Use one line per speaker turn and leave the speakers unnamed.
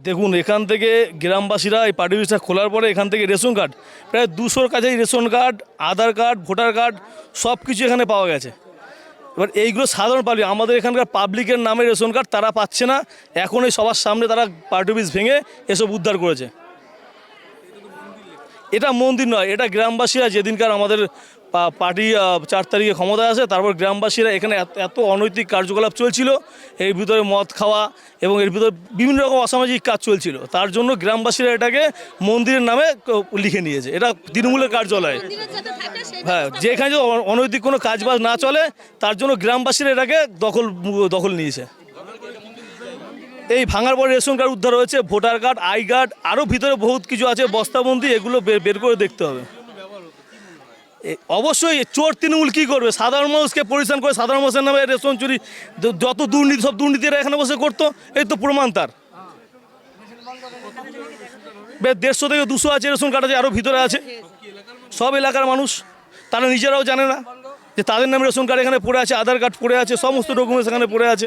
দেখুন, এখান থেকে গ্রামবাসীরা এই পার্টি অফিসটা খোলার পরে এখান থেকে রেশন কার্ড প্রায় 200-র কাছেই রেশন কার্ড, আধার কার্ড, ভোটার কার্ড সব কিছু এখানে পাওয়া গেছে। এবার এইগুলো সাধারণ পাবলিক, আমাদের এখানকার পাবলিকের নামে রেশন কার্ড তারা পাচ্ছে না। এখন এই সবার সামনে তারা পার্টি অফিস ভেঙে এসব উদ্ধার করেছে। এটা মন্দির নয়, এটা গ্রামবাসীরা যেদিনকার আমাদের পার্টি 4 তারিখে ক্ষমতায় আসে, তারপর গ্রামবাসীরা এখানে এত অনৈতিক কার্যকলাপ চলছিল, এর ভিতরে মদ খাওয়া এবং এর ভিতরে বিভিন্ন রকম অসামাজিক কাজ চলছিল, তার জন্য গ্রামবাসীরা এটাকে মন্দিরের নামে লিখে নিয়েছে। এটা তৃণমূলের কার্যালয়। হ্যাঁ, যেখানে যদি অনৈতিক কোনো কাজবাজ না চলে তার জন্য গ্রামবাসীরা এটাকে দখল নিয়েছে। এই ভাঙার পরে রেশন কার্ড উদ্ধার হয়েছে, ভোটার কার্ড, আই কার্ড, আরও ভিতরে বহুত কিছু আছে বস্তাবন্দি, এগুলো বের করে দেখতে হবে। অবশ্যই চোর তৃণমূল কী করবে, সাধারণ মানুষকে পরিশ্রম করে সাধারণ মানুষের নামে রেশন চুরি, যত দুর্নীতি সব দুর্নীতিরা এখানে বসে করতো, এই তো প্রমাণ তার। 150 থেকে 200 আছে রেশন কার্ড, আছে আরও ভিতরে আছে। সব এলাকার মানুষ, তারা নিজেরাও জানে না যে তাদের নামে রেশন কার্ড এখানে পড়ে আছে, আধার কার্ড পড়ে আছে, সমস্ত ডকুমেন্টস এখানে পড়ে আছে।